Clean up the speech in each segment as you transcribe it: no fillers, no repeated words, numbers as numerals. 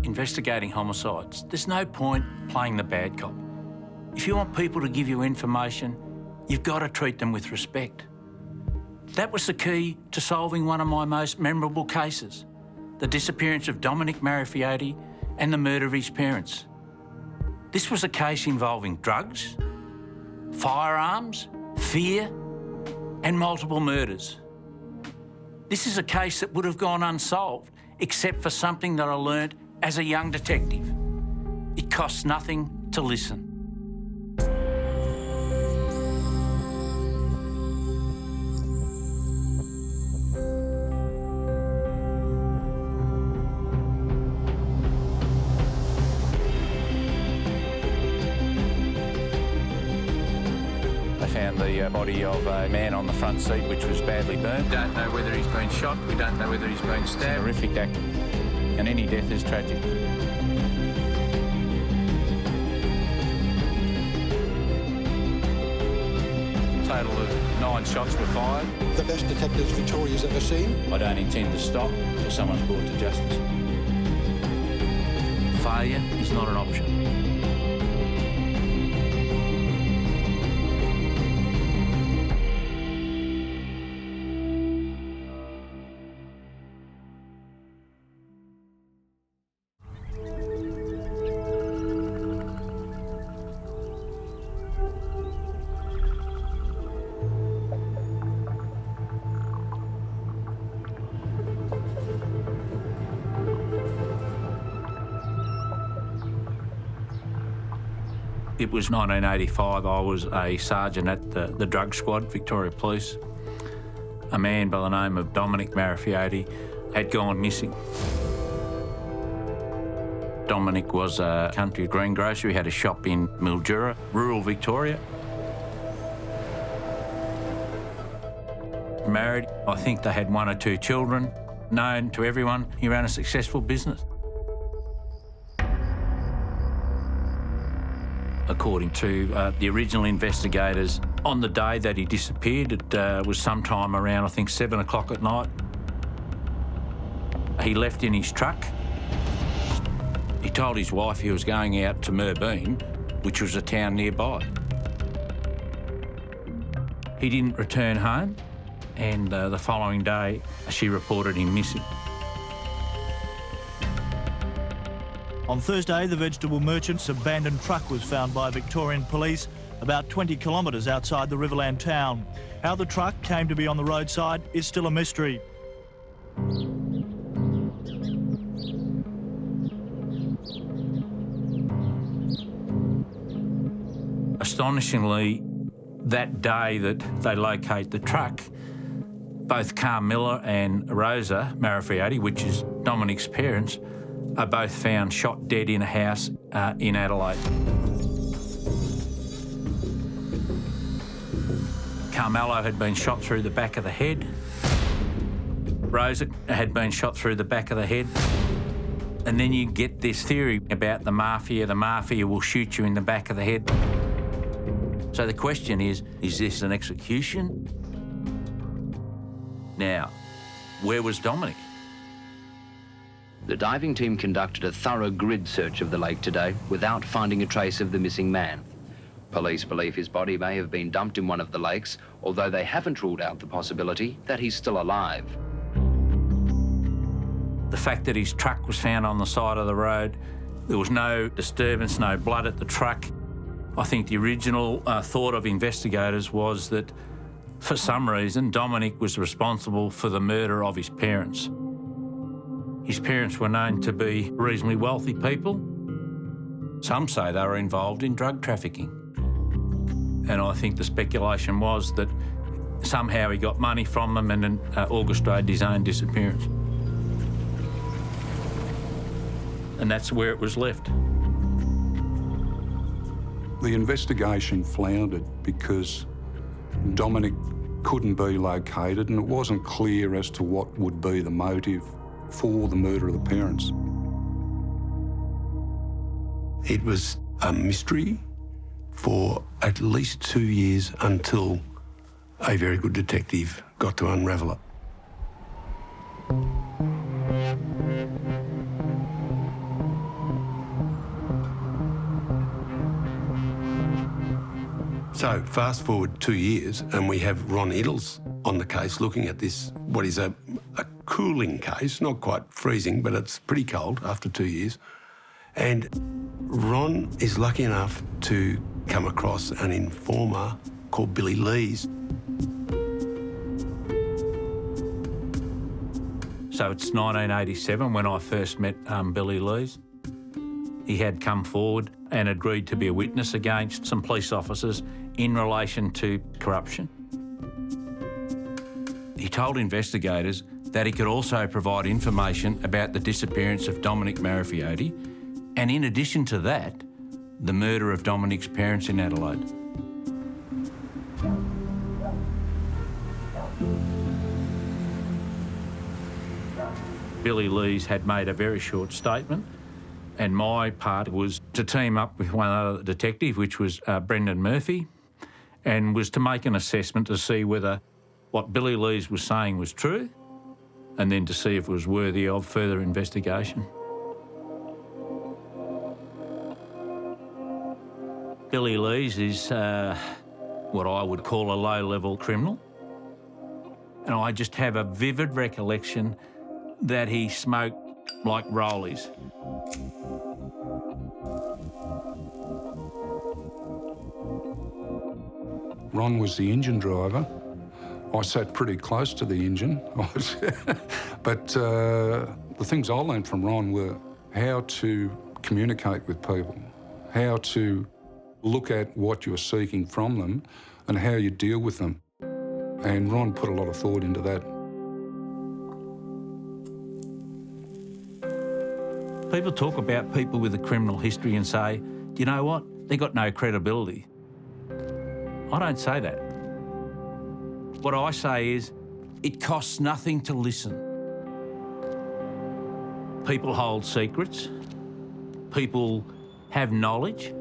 investigating homicides, there's no point playing the bad cop. If you want people to give you information, you've got to treat them with respect. That was the key to solving one of my most memorable cases, the disappearance of Dominic Marafiote and the murder of his parents. This was a case involving drugs, firearms, fear, and multiple murders. This is a case that would have gone unsolved, except for something that I learnt as a young detective. It costs nothing to listen. Found the body of a man on the front seat, which was badly burnt. We don't know whether he's been shot, we don't know whether he's been It's a stabbed. horrific act, and any death is tragic. A total of 9 shots were fired. The best detectives Victoria's ever seen. I don't intend to stop until someone's brought to justice. Failure is not an option. It was 1985. I was a sergeant at the drug squad, Victoria Police. A man by the name of Dominic Marafiote had gone missing. Dominic was a country greengrocer. He had a shop in Mildura, rural Victoria. Married. I think they had 1 or 2 children. Known to everyone, he ran a successful business. According to the original investigators, on the day that he disappeared, it was sometime around, I think, 7 o'clock at night. He left in his truck. He told his wife he was going out to Merbeen, which was a town nearby. He didn't return home, and the following day, she reported him missing. On Thursday, the vegetable merchant's abandoned truck was found by Victorian police about 20 kilometres outside the Riverland town. How the truck came to be on the roadside is still a mystery. Astonishingly, that day that they locate the truck, both Carmilla and Rosa Marafiote, which is Dominic's parents, are both found shot dead in a house in Adelaide. Carmelo had been shot through the back of the head. Rosa had been shot through the back of the head. And then you get this theory about the mafia will shoot you in the back of the head. So the question is this an execution? Now, where was Dominic? The diving team conducted a thorough grid search of the lake today without finding a trace of the missing man. Police believe his body may have been dumped in one of the lakes, although they haven't ruled out the possibility that he's still alive. The fact that his truck was found on the side of the road, there was no disturbance, no blood at the truck. I think the original thought of investigators was that, for some reason, Dominic was responsible for the murder of his parents. His parents were known to be reasonably wealthy people. Some say they were involved in drug trafficking. And I think the speculation was that somehow he got money from them and then orchestrated his own disappearance. And that's where it was left. The investigation floundered because Dominic couldn't be located and it wasn't clear as to what would be the motive for the murder of the parents. It was a mystery for at least 2 years until a very good detective got to unravel it. So fast forward 2 years and we have Ron Iddles on the case looking at this, what is a cooling case, not quite freezing, but it's pretty cold after 2 years. And Ron is lucky enough to come across an informer called Billy Lees. So it's 1987 when I first met Billy Lees. He had come forward and agreed to be a witness against some police officers in relation to corruption. He told investigators that he could also provide information about the disappearance of Dominic Marafiote, and in addition to that, the murder of Dominic's parents in Adelaide. Billy Lees had made a very short statement, and my part was to team up with one other detective, which was Brendan Murphy, and was to make an assessment to see whether what Billy Lees was saying was true, and then to see if it was worthy of further investigation. Billy Lees is what I would call a low-level criminal, and I just have a vivid recollection that he smoked like rollies. Ron was the engine driver. I sat pretty close to the engine. But the things I learned from Ron were how to communicate with people, how to look at what you're seeking from them and how you deal with them. And Ron put a lot of thought into that. People talk about people with a criminal history and say, do you know what? They got no credibility. I don't say that. What I say is, it costs nothing to listen. People hold secrets, people have knowledge,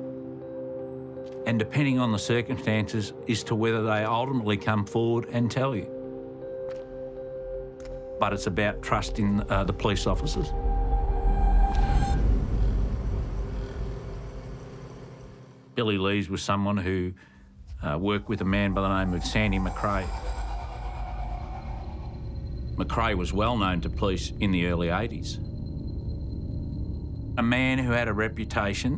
and depending on the circumstances as to whether they ultimately come forward and tell you. But it's about trusting the police officers. Billy Lees was someone who worked with a man by the name of Sandy McRae. McRae was well known to police in the early 80s. A man who had a reputation,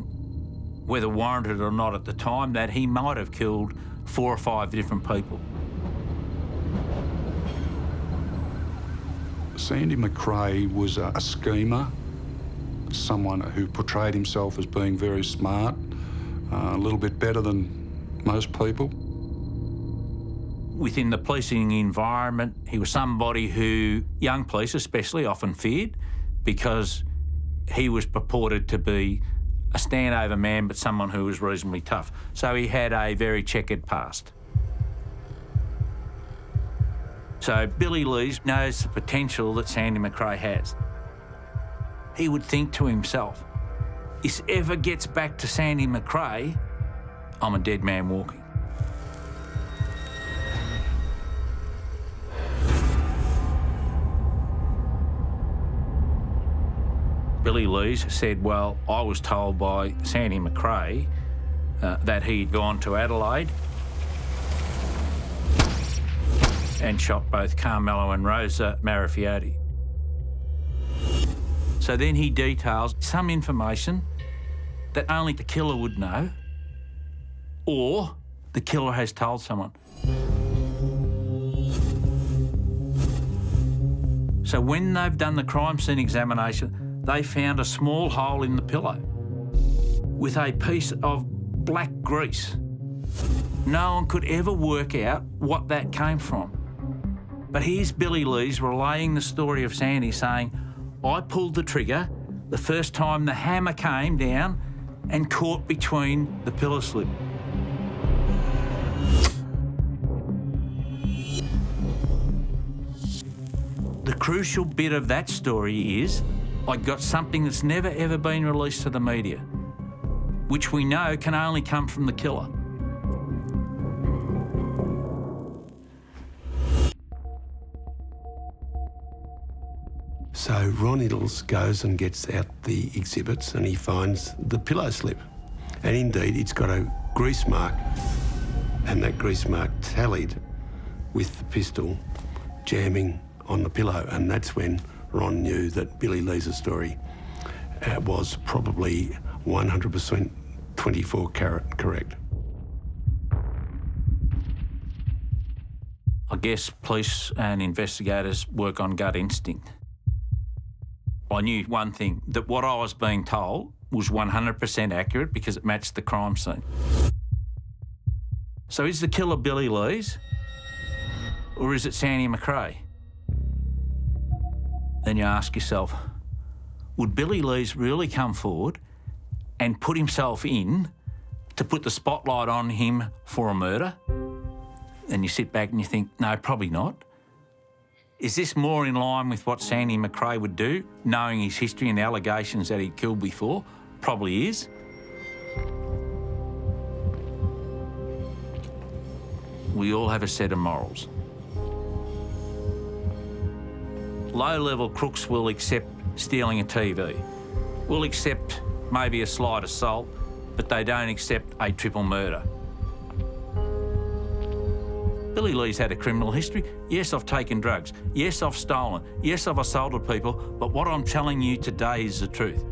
whether warranted or not at the time, that he might have killed 4 or 5 different people. Sandy McRae was a schemer, someone who portrayed himself as being very smart, a little bit better than most people. Within the policing environment, he was somebody who young police especially often feared because he was purported to be a standover man, but someone who was reasonably tough. So he had a very checkered past. So Billy Lees knows the potential that Sandy McRae has. He would think to himself, if this ever gets back to Sandy McRae, I'm a dead man walking. Billy Lees said, well, I was told by Sandy McRae that he'd gone to Adelaide and shot both Carmelo and Rosa Marafiote. So then he details some information that only the killer would know, or the killer has told someone. So when they've done the crime scene examination, they found a small hole in the pillow with a piece of black grease. No one could ever work out what that came from. But here's Billy Lees relaying the story of Sandy, saying, I pulled the trigger the first time the hammer came down and caught between the pillow slip. The crucial bit of that story is I got something that's never ever been released to the media, which we know can only come from the killer. So Ron Iddles goes and gets out the exhibits and he finds the pillow slip. And indeed, it's got a grease mark and that grease mark tallied with the pistol jamming on the pillow, and that's when Ron knew that Billy Lee's story was probably 100% 24 carat correct. I guess police and investigators work on gut instinct. I knew one thing, that what I was being told was 100% accurate because it matched the crime scene. So is the killer Billy Lee's or is it Sandy McRae? Then you ask yourself, would Billy Lee's really come forward and put himself in to put the spotlight on him for a murder? And you sit back and you think, no, probably not. Is this more in line with what Sandy McRae would do, knowing his history and the allegations that he'd killed before? Probably is. We all have a set of morals. Low-level crooks will accept stealing a TV, will accept maybe a slight assault, but they don't accept a triple murder. Billy Lee's had a criminal history. Yes, I've taken drugs. Yes, I've stolen. Yes, I've assaulted people. But what I'm telling you today is the truth.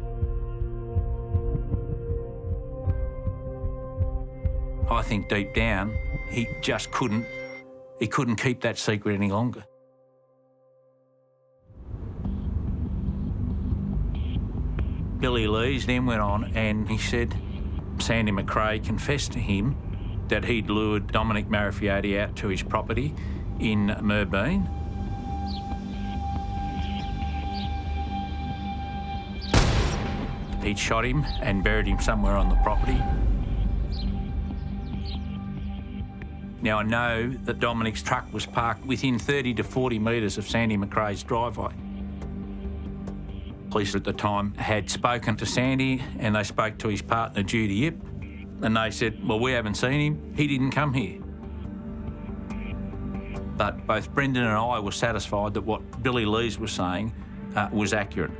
I think deep down, he just couldn't keep that secret any longer. Billy Lee's then went on and he said Sandy McRae confessed to him that he'd lured Dominic Marafiote out to his property in Merbeen. He'd shot him and buried him somewhere on the property. Now, I know that Dominic's truck was parked within 30 to 40 metres of Sandy McRae's driveway. Police at the time had spoken to Sandy and they spoke to his partner, Judy Yip, and they said, well, we haven't seen him, he didn't come here. But both Brendan and I were satisfied that what Billy Lees was saying was accurate.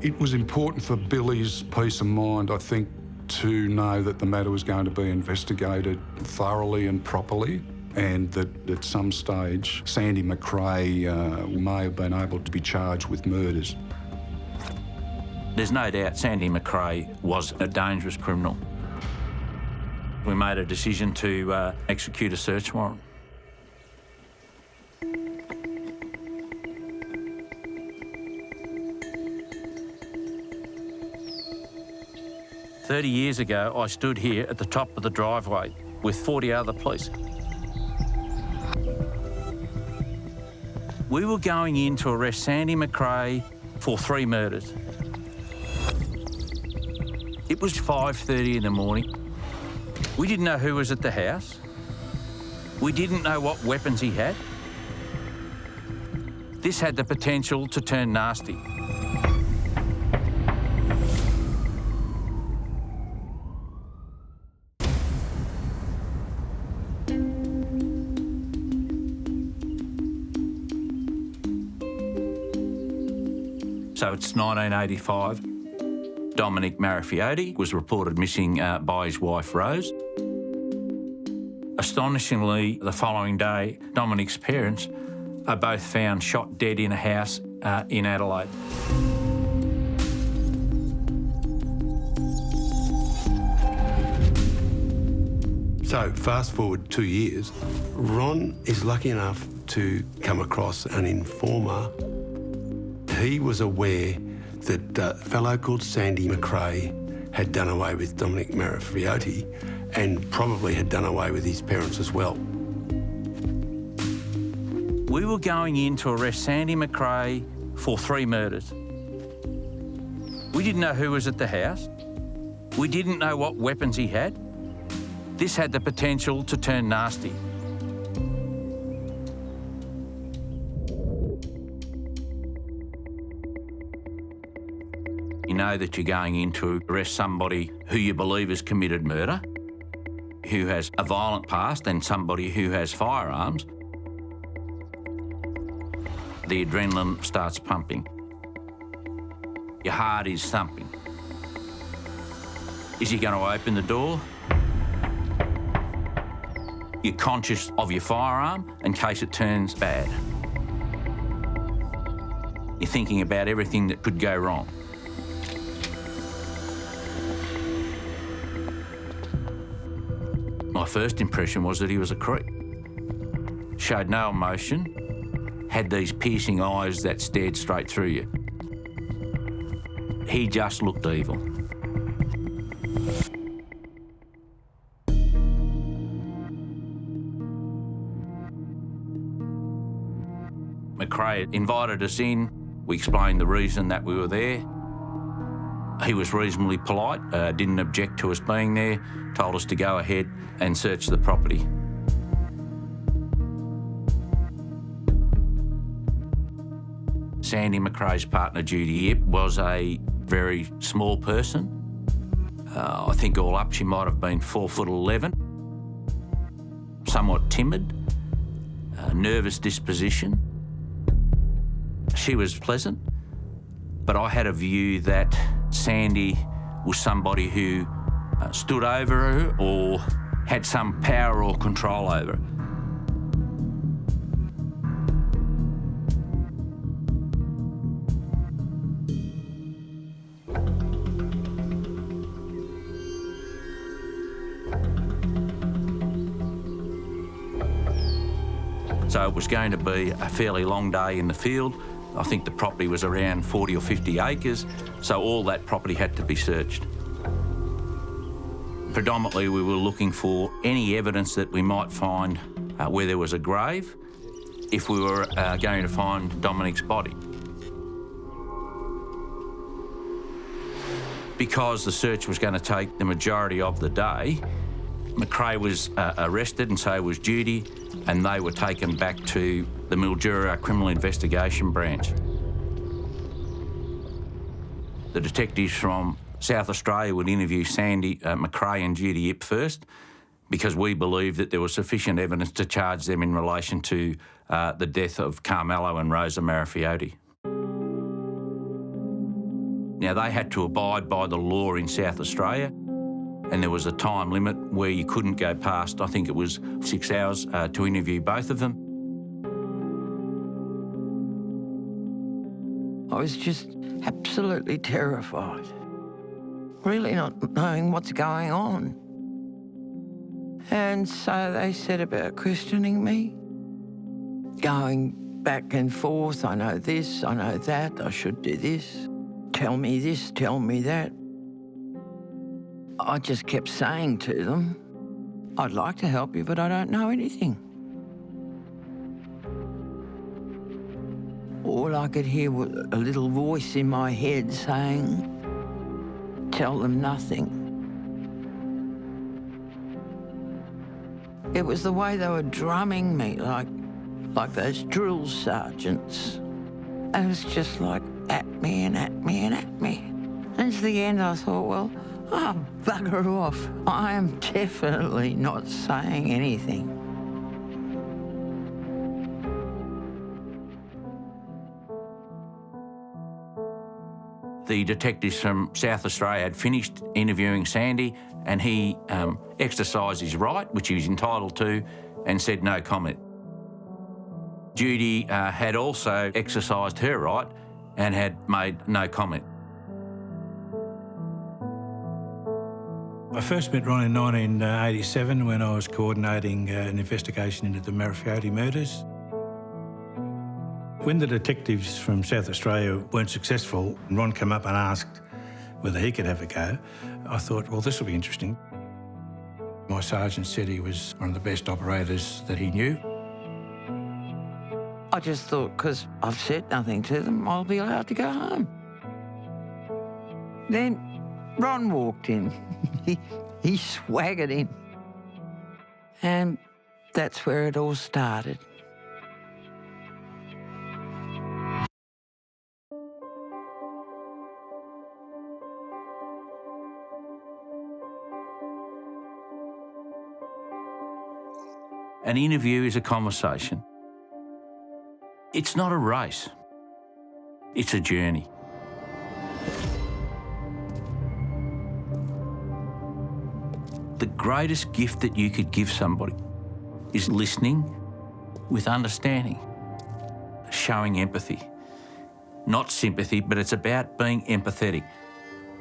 It was important for Billy's peace of mind, I think, to know that the matter was going to be investigated thoroughly and properly, and that at some stage Sandy McRae may have been able to be charged with murders. There's no doubt Sandy McRae was a dangerous criminal. We made a decision to execute a search warrant. "30 years ago, I stood here at the top of the driveway with 40 other police. We were going in to arrest Sandy McRae for 3 murders. It was 5:30 in the morning. We didn't know who was at the house. We didn't know what weapons he had. This had the potential to turn nasty. So it's 1985. Dominic Marafiote was reported missing by his wife, Rose. Astonishingly, the following day, Dominic's parents are both found shot dead in a house in Adelaide. So fast forward 2 years, Ron is lucky enough to come across an informer. He was aware that a fellow called Sandy McRae had done away with Dominic Marafiote and probably had done away with his parents as well. We were going in to arrest Sandy McRae for 3 murders. We didn't know who was at the house. We didn't know what weapons he had. This had the potential to turn nasty. You know that you're going in to arrest somebody who you believe has committed murder, who has a violent past, and somebody who has firearms. The adrenaline starts pumping. Your heart is thumping. Is he going to open the door? You're conscious of your firearm in case it turns bad. You're thinking about everything that could go wrong. My first impression was that he was a creep. Showed no emotion, had these piercing eyes that stared straight through you. He just looked evil. McRae invited us in. We explained the reason that we were there. He was reasonably polite, didn't object to us being there, told us to go ahead and search the property. Sandy McRae's partner, Judy Yip, was a very small person. I think all up she might have been 4'11", somewhat timid, nervous disposition. She was pleasant, but I had a view that Sandy was somebody who stood over her or had some power or control over her. So it was going to be a fairly long day in the field. I think the property was around 40 or 50 acres, so all that property had to be searched. Predominantly, we were looking for any evidence that we might find where there was a grave, if we were going to find Dominic's body. Because the search was going to take the majority of the day, McRae was arrested and so was Judy, and they were taken back to the Mildura Criminal Investigation Branch. The detectives from South Australia would interview Sandy McRae and Judy Yip first, because we believed that there was sufficient evidence to charge them in relation to the death of Carmelo and Rosa Marafiote. Now, they had to abide by the law in South Australia, and there was a time limit where you couldn't go past, I think it was 6 hours to interview both of them. I was just absolutely terrified, really not knowing what's going on. And so they set about questioning me, going back and forth. I know this, I know that, I should do this. Tell me this, tell me that. I just kept saying to them, I'd like to help you, but I don't know anything. All I could hear was a little voice in my head saying, tell them nothing. It was the way they were drumming me, like those drill sergeants. And it was just like at me and at me and at me. And to the end I thought, well, oh, bugger off. I am definitely not saying anything. The detectives from South Australia had finished interviewing Sandy, and he exercised his right, which he was entitled to, and said no comment. Judy had also exercised her right and had made no comment. I first met Ron in 1987 when I was coordinating an investigation into the Marafiote murders. When the detectives from South Australia weren't successful, Ron came up and asked whether he could have a go. I thought, well, this will be interesting. My sergeant said he was one of the best operators that he knew. I just thought, because I've said nothing to them, I'll be allowed to go home. Then Ron walked in. He swaggered in. And that's where it all started. An interview is a conversation. It's not a race. It's a journey. The greatest gift that you could give somebody is listening with understanding, showing empathy. Not sympathy, but it's about being empathetic.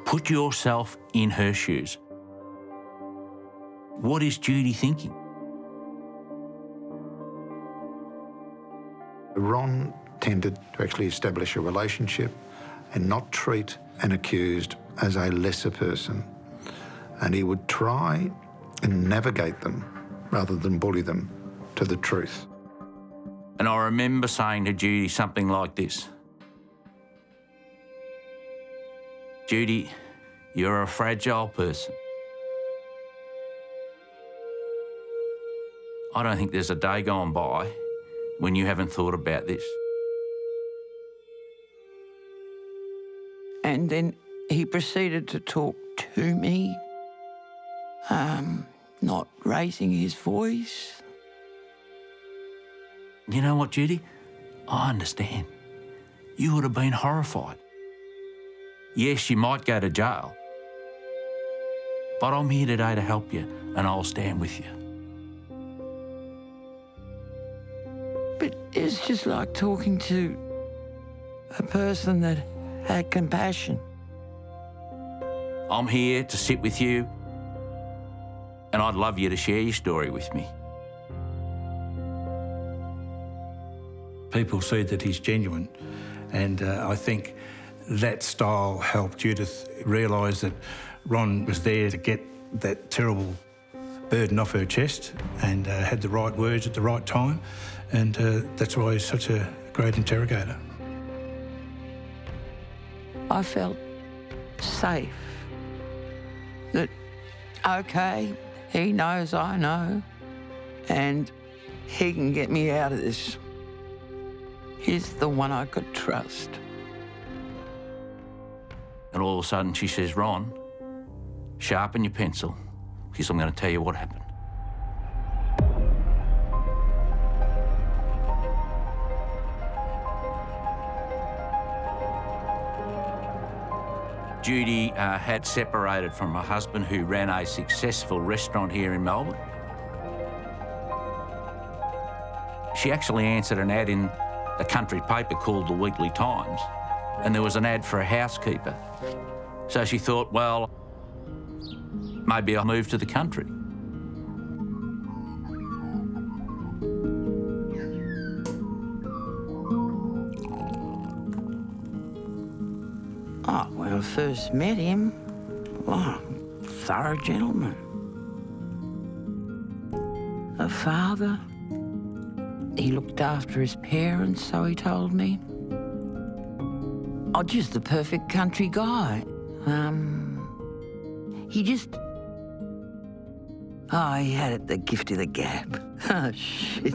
Put yourself in her shoes. What is Judy thinking? Ron tended to actually establish a relationship and not treat an accused as a lesser person. And he would try and navigate them rather than bully them to the truth. And I remember saying to Judy something like this: Judy, you're a fragile person. I don't think there's a day gone by when you haven't thought about this. And then he proceeded to talk to me, not raising his voice. You know what, Judy? I understand. You would have been horrified. Yes, you might go to jail, but I'm here today to help you, and I'll stand with you. But it's just like talking to a person that had compassion. I'm here to sit with you, and I'd love you to share your story with me. People see that he's genuine, and I think that style helped Judith realise that Ron was there to get that terrible burden off her chest and had the right words at the right time, and that's why he's such a great interrogator. I felt safe. That, okay, he knows I know, and he can get me out of this. He's the one I could trust. And all of a sudden she says, Ron, sharpen your pencil, because I'm going to tell you what happened. Judy had separated from her husband, who ran a successful restaurant here in Melbourne. She actually answered an ad in a country paper called the Weekly Times, and there was an ad for a housekeeper. So she thought, well, maybe I'll move to the country. Oh, when I first met him, oh, thorough gentleman. A father. He looked after his parents, so he told me. Oh, just the perfect country guy. He just... Oh, he had the gift of the gab. Oh, shit.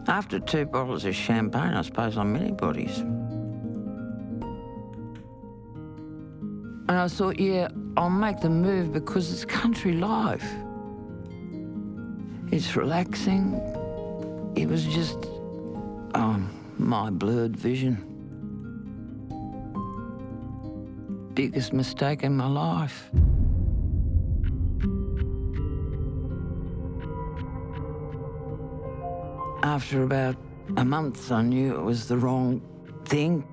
After 2 bottles of champagne, I suppose I'm anybody's. And I thought, yeah, I'll make the move because it's country life. It's relaxing. It was just, my blurred vision. Biggest mistake in my life. After about a month, I knew it was the wrong thing.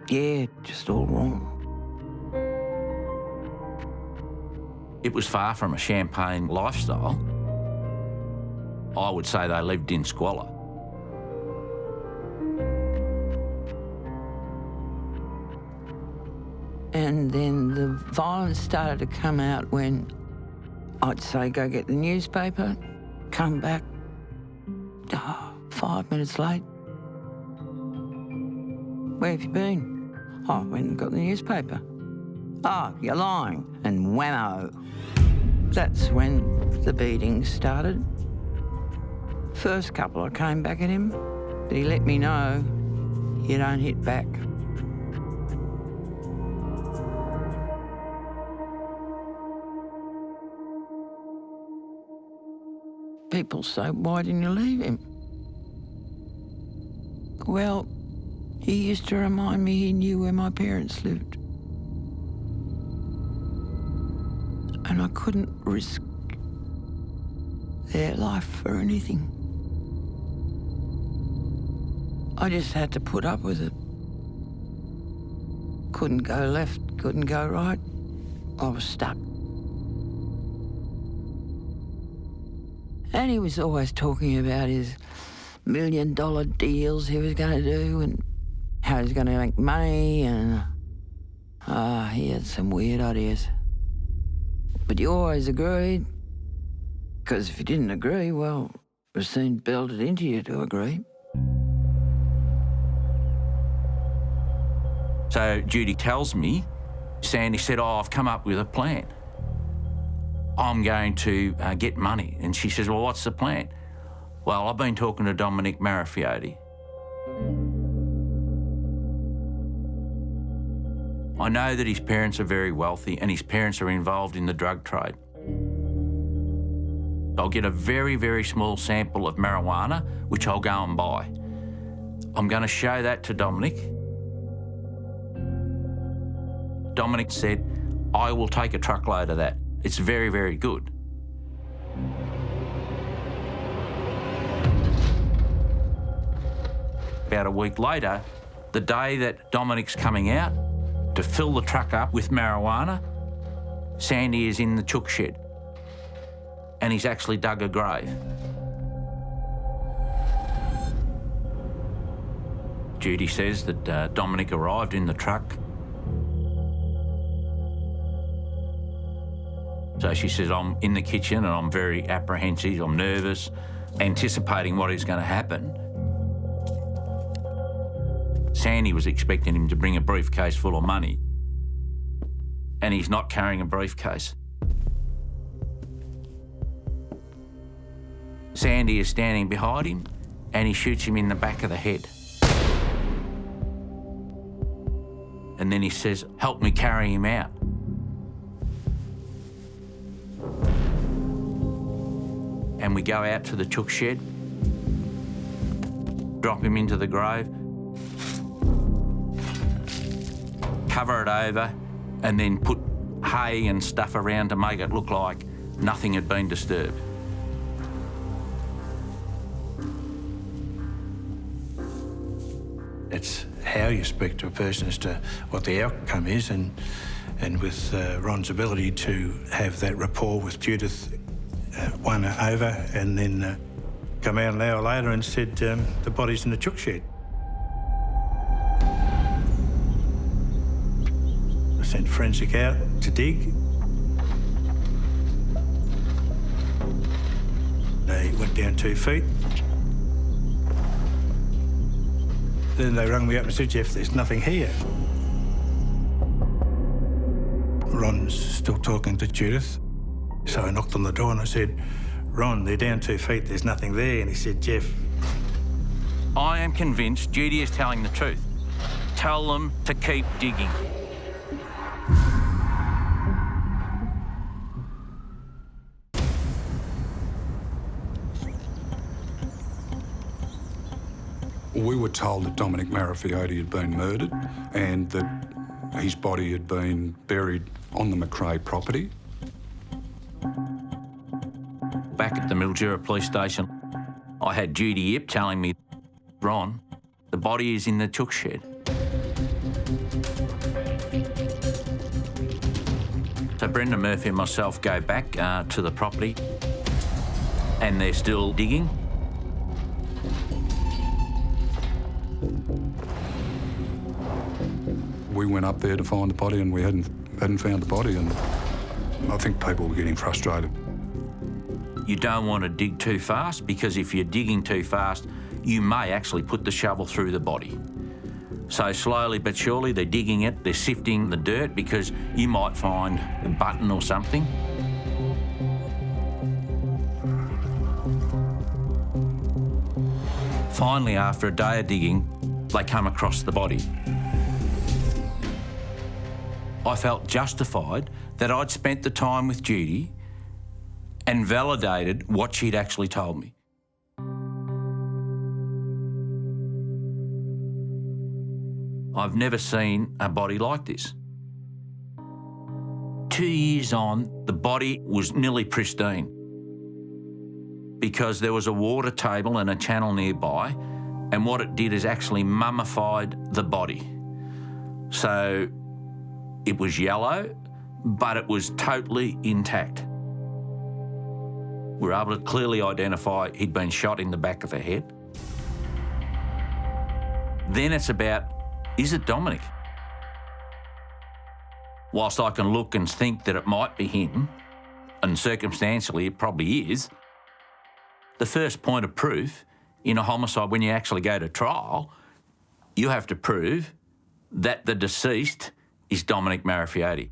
Yeah, just all wrong. It was far from a champagne lifestyle. I would say they lived in squalor. And then the violence started to come out when I'd say, go get the newspaper, come back, 5 minutes late. Where have you been? Oh, I went and got the newspaper. Oh, you're lying. And whammo. That's when the beating started. First couple I came back at him, but he let me know you don't hit back. People say, why didn't you leave him? Well, he used to remind me he knew where my parents lived. And I couldn't risk their life for anything. I just had to put up with it. Couldn't go left, couldn't go right. I was stuck. And he was always talking about his $1 million deals he was going to do and how he was going to make money, and he had some weird ideas. But you always agreed, because if you didn't agree, well, it was soon built into you to agree. So Judy tells me, Sandy said, I've come up with a plan. I'm going to get money. And she says, well, what's the plan? Well, I've been talking to Dominic Marafiote. I know that his parents are very wealthy and his parents are involved in the drug trade. I'll get a very, very small sample of marijuana, which I'll go and buy. I'm going to show that to Dominic. Dominic said, I will take a truckload of that. It's very, very good. About a week later, the day that Dominic's coming out to fill the truck up with marijuana, Sandy is in the chook shed and he's actually dug a grave. Judy says that Dominic arrived in the truck. So she says, I'm in the kitchen and I'm very apprehensive, I'm nervous, anticipating what is going to happen. Sandy was expecting him to bring a briefcase full of money, and he's not carrying a briefcase. Sandy is standing behind him and he shoots him in the back of the head. And then he says, help me carry him out. And we go out to the chook shed, drop him into the grave, cover it over, and then put hay and stuff around to make it look like nothing had been disturbed. It's how you speak to a person as to what the outcome is, and with Ron's ability to have that rapport with Judith, won her over, and then come out an hour later and said the body's in the chook shed. I sent forensic out to dig. They went down 2 feet. Then they rang me up and said, Jeff, there's nothing here. Ron's still talking to Judith. So I knocked on the door and I said, Ron, they're down 2 feet, there's nothing there. And he said, Jeff. I am convinced Judy is telling the truth. Tell them to keep digging. We were told that Dominic Marafiote had been murdered and that his body had been buried on the McRae property. Back at the Mildura police station, I had Judy Yip telling me, Ron, the body is in the chook shed. So Brendan Murphy and myself go back to the property and they're still digging. We went up there to find the body and we hadn't found the body, and I think people were getting frustrated. You don't want to dig too fast, because if you're digging too fast, you may actually put the shovel through the body. So slowly but surely they're digging it, they're sifting the dirt, because you might find a button or something. Finally, after a day of digging, they come across the body. I felt justified that I'd spent the time with Judy and validated what she'd actually told me. I've never seen a body like this. 2 years on, the body was nearly pristine. because there was a water table and a channel nearby, and what it did is actually mummified the body. So it was yellow, but it was totally intact. We were able to clearly identify he'd been shot in the back of the head. Then it's about, is it Dominic? Whilst I can look and think that it might be him, and circumstantially it probably is, the first point of proof in a homicide, when you actually go to trial, you have to prove that the deceased is Dominic Marafiote.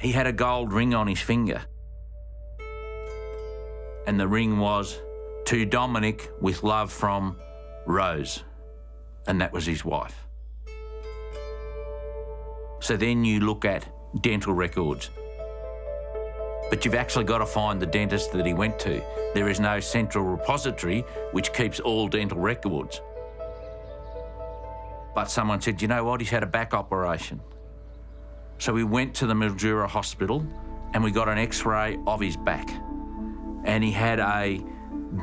He had a gold ring on his finger, and the ring was, "To Dominic with love from Rose," and that was his wife. So then you look at dental records, but you've actually got to find the dentist that he went to. There is no central repository which keeps all dental records. But someone said, you know what, he's had a back operation. So we went to the Mildura Hospital and we got an X-ray of his back, and he had a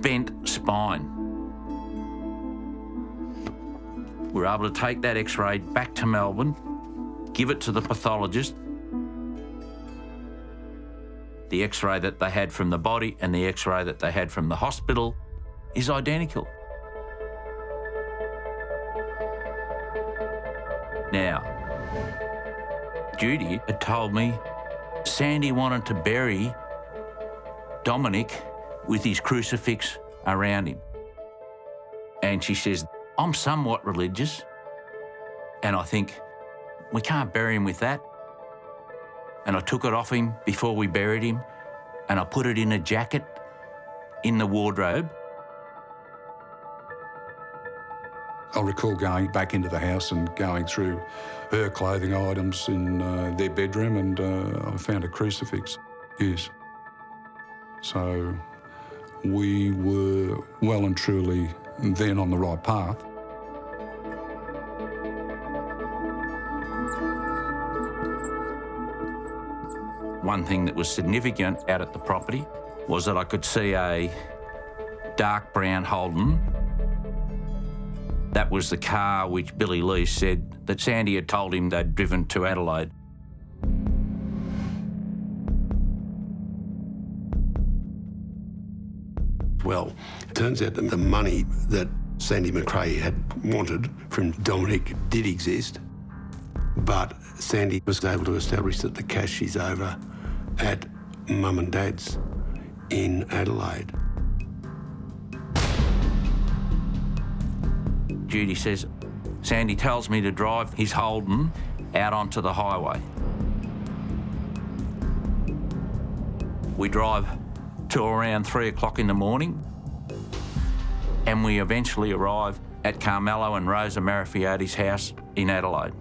bent spine. We were able to take that X-ray back to Melbourne, give it to the pathologist. The X-ray that they had from the body and the X-ray that they had from the hospital is identical. Now, Judy had told me Sandy wanted to bury Dominic with his crucifix around him. And she says, I'm somewhat religious, and I think, we can't bury him with that. And I took it off him before we buried him, and I put it in a jacket in the wardrobe. I recall going back into the house and going through her clothing items in their bedroom, and I found a crucifix, yes. So we were well and truly then on the right path. One thing that was significant out at the property was that I could see a dark brown Holden. That was the car which Billy Lee said that Sandy had told him they'd driven to Adelaide. Well, it turns out that the money that Sandy McRae had wanted from Dominic did exist, but Sandy was able to establish that the cash is over at Mum and Dad's in Adelaide. Judy says, Sandy tells me to drive his Holden out onto the highway. We drive till around 3 o'clock in the morning, and we eventually arrive at Carmelo and Rosa Marafiote's house in Adelaide.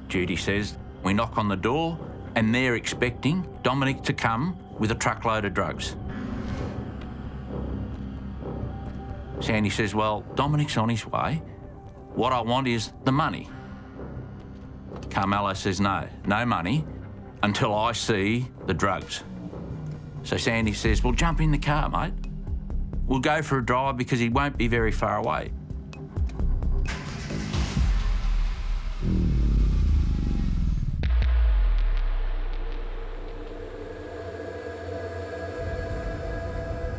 Judy says, we knock on the door and they're expecting Dominic to come with a truckload of drugs. Sandy says, well, Dominic's on his way. What I want is the money. Carmelo says, no money until I see the drugs. So Sandy says, well, jump in the car, mate. We'll go for a drive because he won't be very far away.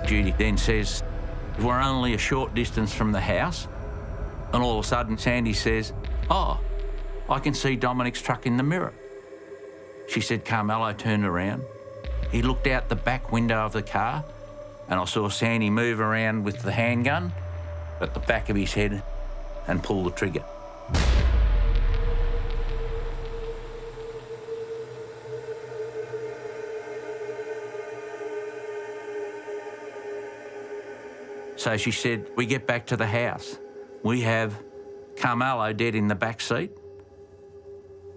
Judy then says, we're only a short distance from the house, and all of a sudden Sandy says, oh, I can see Dominic's truck in the mirror. She said Carmelo turned around. He looked out the back window of the car, and I saw Sandy move around with the handgun at the back of his head and pull the trigger. So she said, we get back to the house. We have Carmelo dead in the back seat.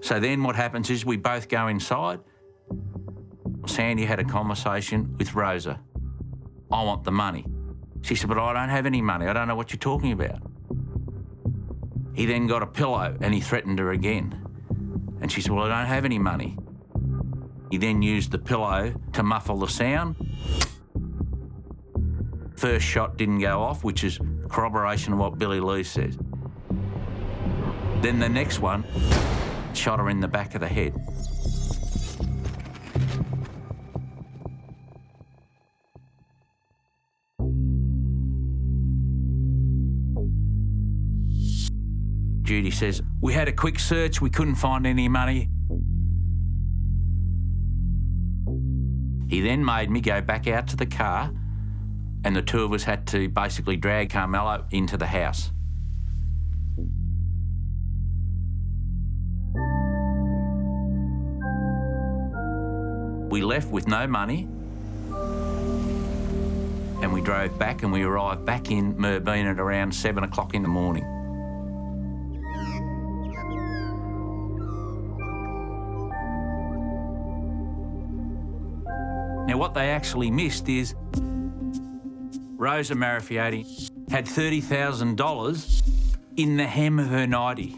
So then what happens is we both go inside. Sandy had a conversation with Rosa. I want the money. She said, but I don't have any money. I don't know what you're talking about. He then got a pillow and he threatened her again. And she said, well, I don't have any money. He then used the pillow to muffle the sound. First shot didn't go off, which is corroboration of what Billy Lee says. Then the next one shot her in the back of the head. Judy says, we had a quick search, we couldn't find any money. He then made me go back out to the car, and the two of us had to basically drag Carmelo into the house. We left with no money, and we drove back, and we arrived back in Merbein at around 7 o'clock in the morning. Now, what they actually missed is Rosa Marafiote had $30,000 in the hem of her nightie.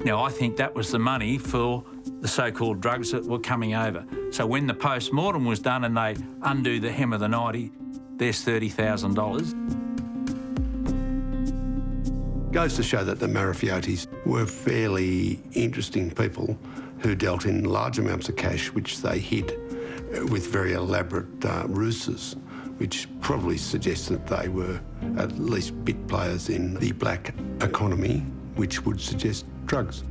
Now, I think that was the money for the so-called drugs that were coming over. So when the post-mortem was done and they undo the hem of the nightie, there's $30,000. Goes to show that the Marafiotes were fairly interesting people who dealt in large amounts of cash, which they hid with very elaborate ruses, which probably suggests that they were at least bit players in the black economy, which would suggest drugs.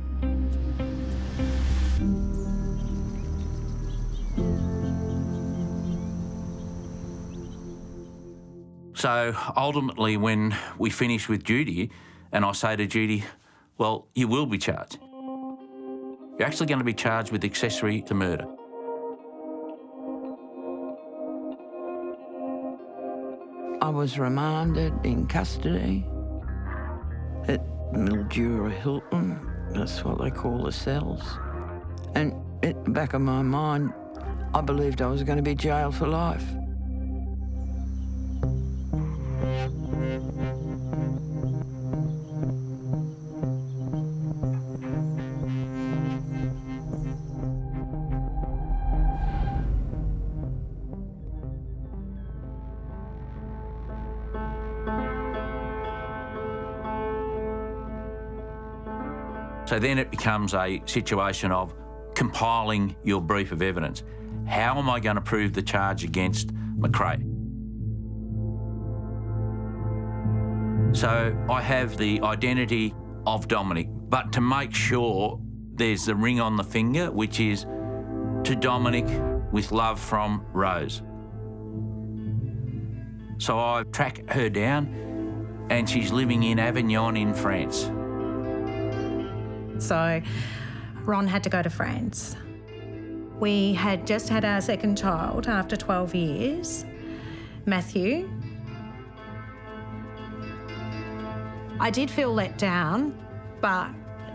So ultimately, when we finish with Judy, and I say to Judy, well, you will be charged. You're actually going to be charged with accessory to murder. I was remanded in custody at Mildura Hilton. That's what they call the cells. And at the back of my mind, I believed I was going to be jailed for life. So then it becomes a situation of compiling your brief of evidence. How am I going to prove the charge against McRae? So I have the identity of Dominic, but to make sure there's the ring on the finger, which is to Dominic with love from Rose. So I track her down and she's living in Avignon in France. So Ron had to go to France. We had just had our second child after 12 years, Matthew. I did feel let down, but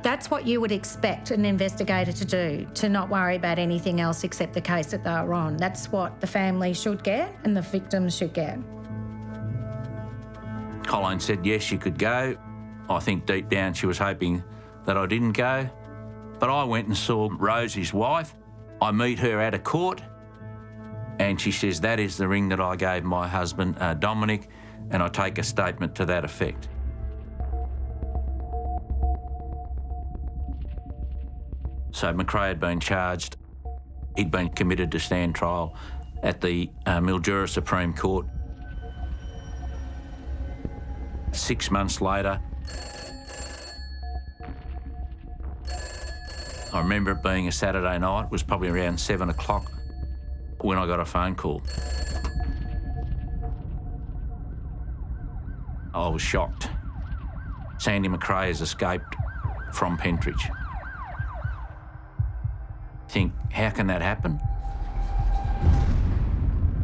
that's what you would expect an investigator to do, to not worry about anything else except the case that they were on. That's what the family should get and the victims should get. Colleen said yes, you could go. I think deep down she was hoping that I didn't go. But I went and saw Rosie's wife. I meet her at a court and she says, that is the ring that I gave my husband, Dominic, and I take a statement to that effect. So McRae had been charged. He'd been committed to stand trial at the Mildura Supreme Court. 6 months later, I remember it being a Saturday night. It was probably around 7 o'clock when I got a phone call. I was shocked. Sandy McRae has escaped from Pentridge. Think, how can that happen?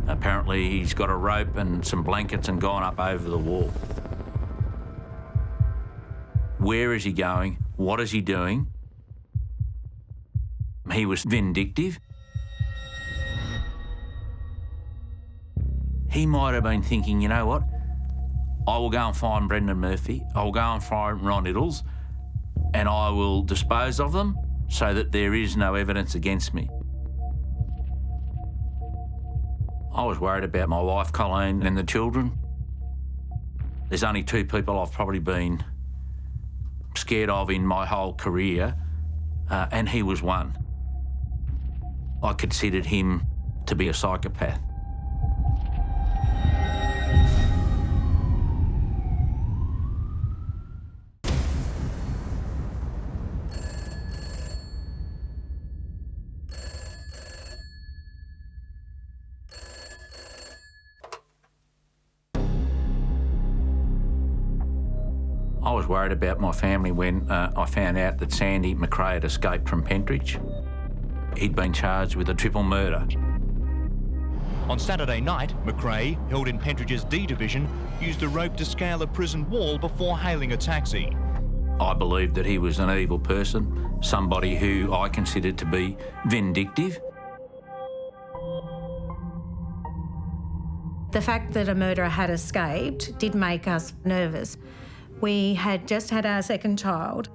Apparently he's got a rope and some blankets and gone up over the wall. Where is he going? What is he doing? He was vindictive. He might have been thinking, you know what? I will go and find Brendan Murphy. I will go and find Ron Iddles and I will dispose of them so that there is no evidence against me. I was worried about my wife, Colleen, and the children. There's only two people I've probably been scared of in my whole career, and he was one. I considered him to be a psychopath. I was worried about my family when I found out that Sandy McRae had escaped from Pentridge. He'd been charged with a triple murder. On Saturday night, McRae, held in Pentridge's D division, used a rope to scale a prison wall before hailing a taxi. I believed that he was an evil person, somebody who I considered to be vindictive. The fact that a murderer had escaped did make us nervous. We had just had our second child.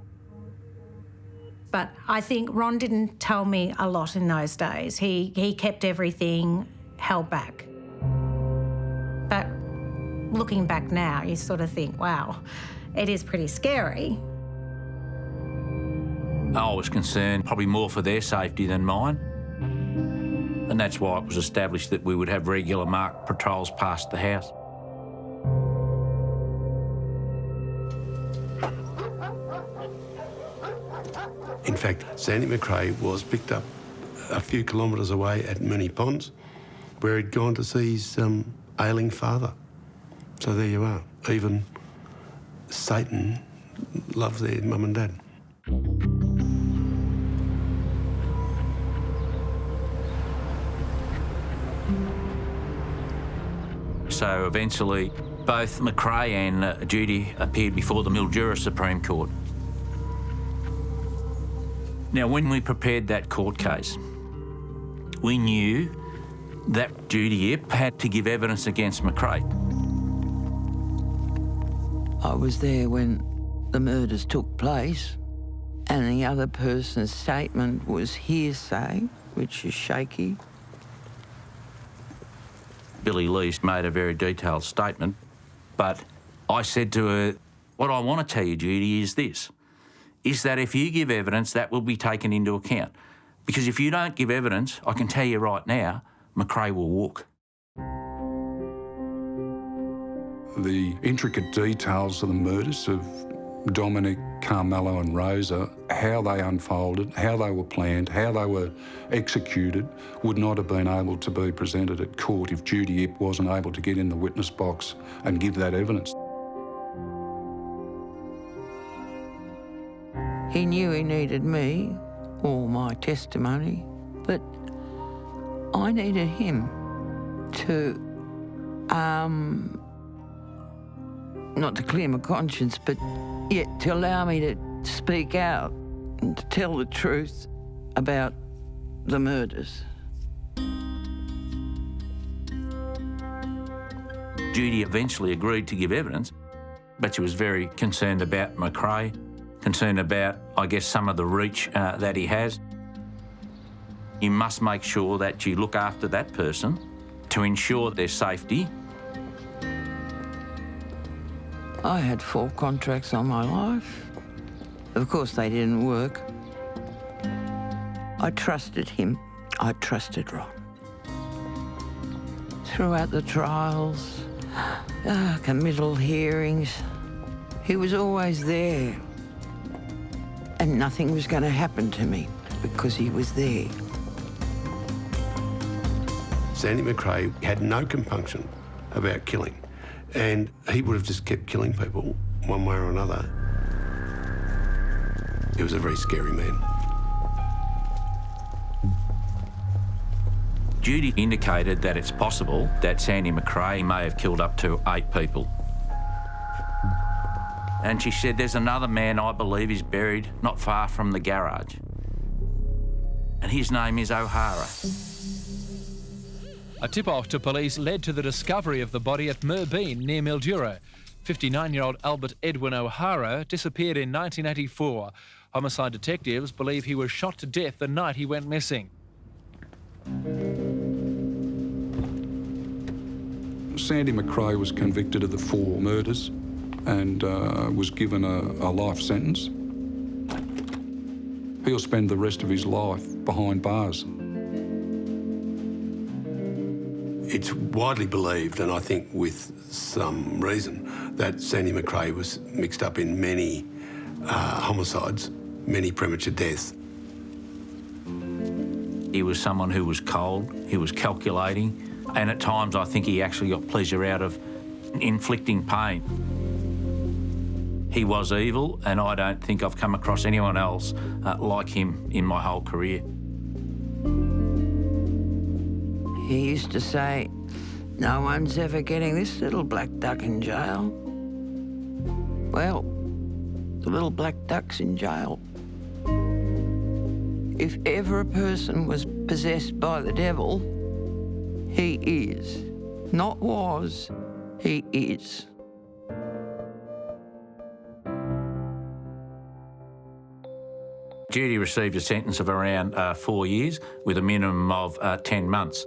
But I think Ron didn't tell me a lot in those days. He kept everything held back. But looking back now, you sort of think, wow, it is pretty scary. I was concerned probably more for their safety than mine. And that's why it was established that we would have regular marked patrols past the house. In fact, Sandy McRae was picked up a few kilometres away at Mooney Ponds, where he'd gone to see his ailing father. So there you are. Even Satan loves their mum and dad. So eventually, both McRae and Judy appeared before the Mildura Supreme Court. Now, when we prepared that court case, we knew that Judy Ip had to give evidence against McRae. I was there when the murders took place, and the other person's statement was hearsay, which is shaky. Billy Least made a very detailed statement, but I said to her, what I want to tell you, Judy, is this, is that if you give evidence, that will be taken into account. Because if you don't give evidence, I can tell you right now, McRae will walk. The intricate details of the murders of Dominic, Carmelo and Rosa, how they unfolded, how they were planned, how they were executed, would not have been able to be presented at court if Judy Ip wasn't able to get in the witness box and give that evidence. He knew he needed me, or my testimony, but I needed him to, not to clear my conscience, but yet to allow me to speak out and to tell the truth about the murders. Judy eventually agreed to give evidence, but she was very concerned about McRae, concerned about, I guess, some of the reach that he has. You must make sure that you look after that person to ensure their safety. I had 4 contracts on my life. Of course, they didn't work. I trusted him. I trusted Ron. Throughout the trials, committal hearings, he was always there. And nothing was going to happen to me because he was there. Sandy McRae had no compunction about killing, and he would have just kept killing people one way or another. He was a very scary man. Judy indicated that it's possible that Sandy McRae may have killed up to 8 people. And she said, there's another man I believe is buried not far from the garage. And his name is O'Hara. A tip-off to police led to the discovery of the body at Merbein near Mildura. 59-year-old Albert Edwin O'Hara disappeared in 1984. Homicide detectives believe he was shot to death the night he went missing. Sandy McRae was convicted of the 4 murders and was given a life sentence. He'll spend the rest of his life behind bars. It's widely believed, and I think with some reason, that Sandy McRae was mixed up in many homicides, many premature deaths. He was someone who was cold, he was calculating, and at times I think he actually got pleasure out of inflicting pain. He was evil, and I don't think I've come across anyone else like him in my whole career. He used to say, no one's ever getting this little black duck in jail. Well, the little black duck's in jail. If ever a person was possessed by the devil, he is. Not was, he is. Judy received a sentence of around 4 years with a minimum of 10 months.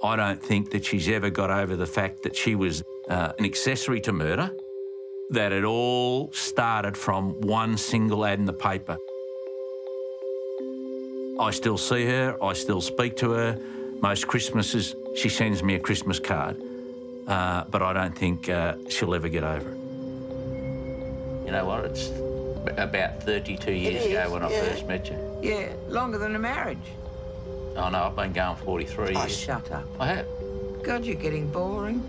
I don't think that she's ever got over the fact that she was an accessory to murder, that it all started from one single ad in the paper. I still see her, I still speak to her. Most Christmases, she sends me a Christmas card, but I don't think she'll ever get over it. You know what, it's about 32 years ago when I first met you. Yeah, longer than a marriage. Oh no, I've been going 43 years. Oh, shut up. I have. God, you're getting boring.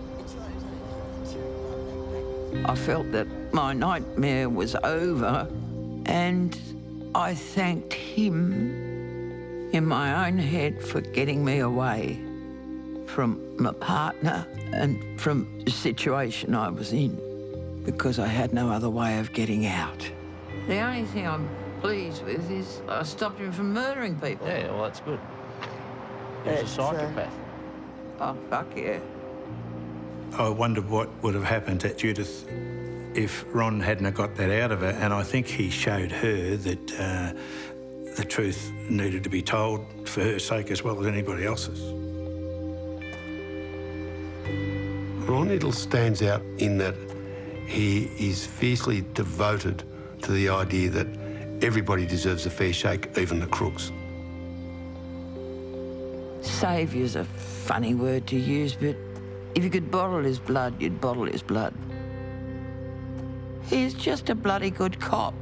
I felt that my nightmare was over, and I thanked him in my own head for getting me away from my partner and from the situation I was in, because I had no other way of getting out. The only thing I'm pleased with is I stopped him from murdering people. Yeah, well, that's good. He was a psychopath. Oh, fuck yeah. I wonder what would have happened to Judith if Ron hadn't got that out of her, and I think he showed her that the truth needed to be told for her sake as well as anybody else's. Ron Iddles stands out in that he is fiercely devoted to the idea that everybody deserves a fair shake, even the crooks. Saviour's a funny word to use, but if you could bottle his blood, you'd bottle his blood. He's just a bloody good cop.